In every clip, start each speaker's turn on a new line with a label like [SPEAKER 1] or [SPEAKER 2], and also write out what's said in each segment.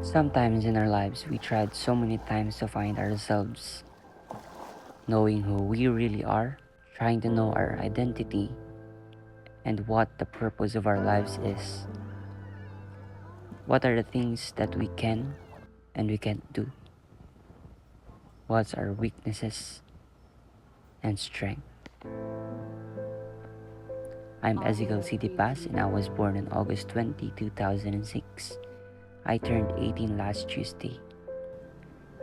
[SPEAKER 1] Sometimes in our lives, we tried so many times to find ourselves, knowing who we really are, trying to know our identity, and what the purpose of our lives is. What are the things that we can and we can't do? What's our weaknesses and strength? I'm Ezekiel Citipas and I was born on August 20, 2006. I turned 18 last Tuesday.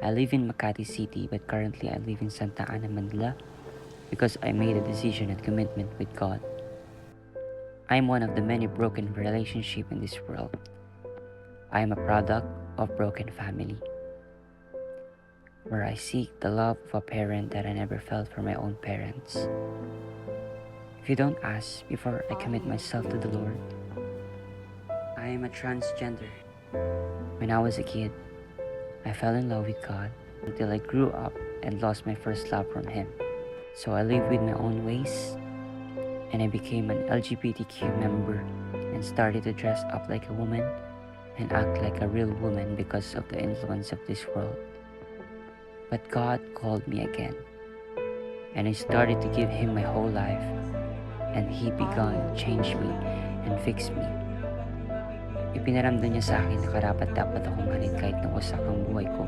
[SPEAKER 1] I live in Makati City but currently I live in Santa Ana, Manila because I made a decision and commitment with God. I'm one of the many broken relationships in this world. I am a product of broken family, where I seek the love of a parent that I never felt from my own parents. If you don't ask before I commit myself to the Lord, I am a transgender. When I was a kid, I fell in love with God until I grew up and lost my first love from Him. So I lived with my own ways and I became an LGBTQ member and started to dress up like a woman and act like a real woman because of the influence of this world. But God called me again, and I started to give Him my whole life, and He began to change me and fix me. Ipinaramdam niya sa akin na karapat-dapat akong mahalin kahit na wasak ang buhay ko.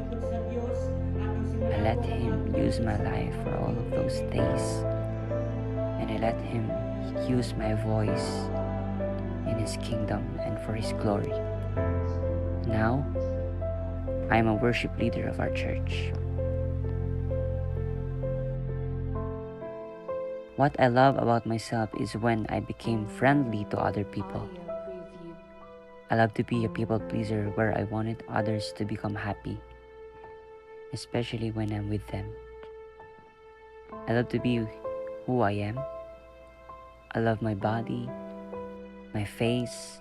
[SPEAKER 1] I let Him use my life for all of those days, and I let Him use my voice in His kingdom and for His glory. Now, I am a worship leader of our church. What I love about myself is when I became friendly to other people. I love to be a people pleaser where I wanted others to become happy, especially when I'm with them. I love to be who I am. I love my body, my face,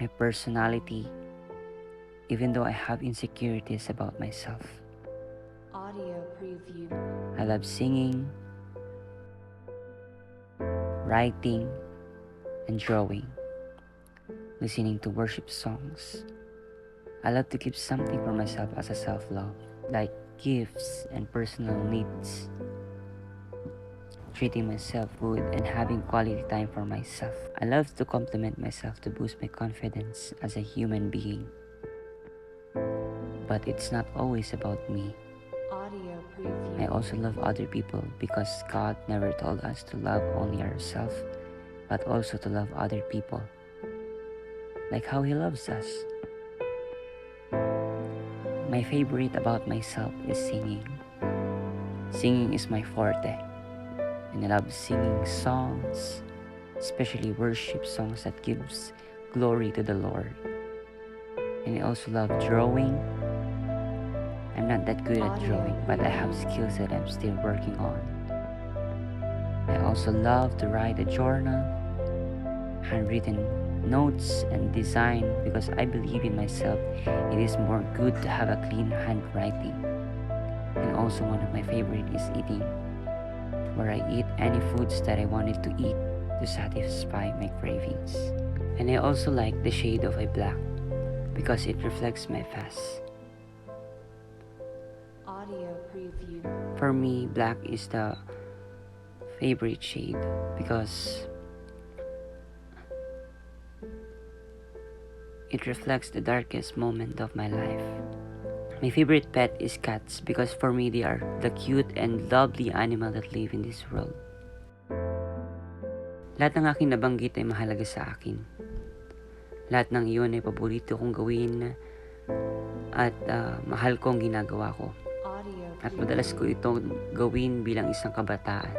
[SPEAKER 1] my personality, even though I have insecurities about myself.
[SPEAKER 2] Audio preview.
[SPEAKER 1] I love singing, writing, and drawing, listening to worship songs. I love to give something for myself as a self-love, like gifts and personal needs, treating myself good and having quality time for myself. I love to compliment myself to boost my confidence as a human being. But it's not always about me.
[SPEAKER 2] Audio preview.
[SPEAKER 1] I also love other people because God never told us to love only ourselves, but also to love other people, like how He loves us. My favorite about myself is singing. Singing is my forte, and I love singing songs, especially worship songs that gives glory to the Lord. And I also love drawing. I'm not that good at drawing, but I have skills that I'm still working on. I also love to write a journal, handwritten notes, and design because I believe in myself. It is more good to have a clean handwriting. And also one of my favorite is eating, where I eat any foods that I wanted to eat to satisfy my cravings. And I also like the shade of a black because it reflects my face.
[SPEAKER 2] Audio preview.
[SPEAKER 1] For me, black is the favorite shade because it reflects the darkest moment of my life. My favorite pet is cats because for me they are the cute and lovely animal that live in this world. Lahat ng aking nabanggit ay mahalaga sa akin. Lahat ng iyon ay paborito kong gawin at mahal kong ginagawa ko.
[SPEAKER 2] Audio
[SPEAKER 1] At
[SPEAKER 2] preview.
[SPEAKER 1] madalas ko ito gawin bilang isang kabataan.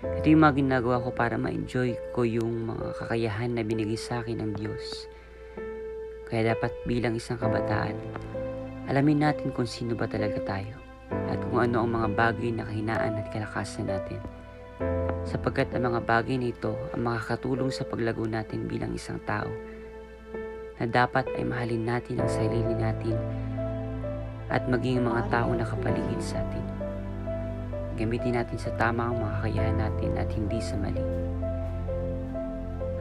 [SPEAKER 1] Ito yung mga ginagawa ko para ma-enjoy ko yung mga kakayahan na binigay sa akin ng Diyos. Kaya dapat bilang isang kabataan, alamin natin kung sino ba talaga tayo at kung ano ang mga bagay na kahinaan at kalakasan natin. Sapagkat ang mga bagay na ito ang makakatulong sa paglago natin bilang isang tao na dapat ay mahalin natin ang sarili natin at maging mga tao na kapaligid sa atin. Gamitin natin sa tama ang mga kakayahan natin at hindi sa mali.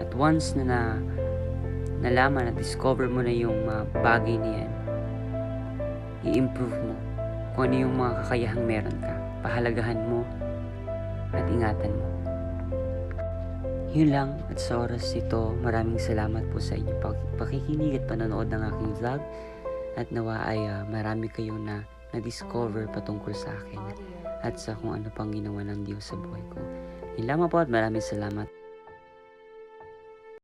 [SPEAKER 1] At once na nalaman at discover mo na yung bagay na yan, i-improve mo kung ano yung mga kakayahang meron ka. Pahalagahan mo at ingatan mo. Yun lang, at sa oras ito, maraming salamat po sa inyong pakikinig at panonood ng aking vlog. At nawa ay marami kayong na-discover patungkol sa akin
[SPEAKER 2] Audio
[SPEAKER 1] at sa kung ano pang ginawa ng Diyos sa buhay ko. Yun lamang po at maraming salamat.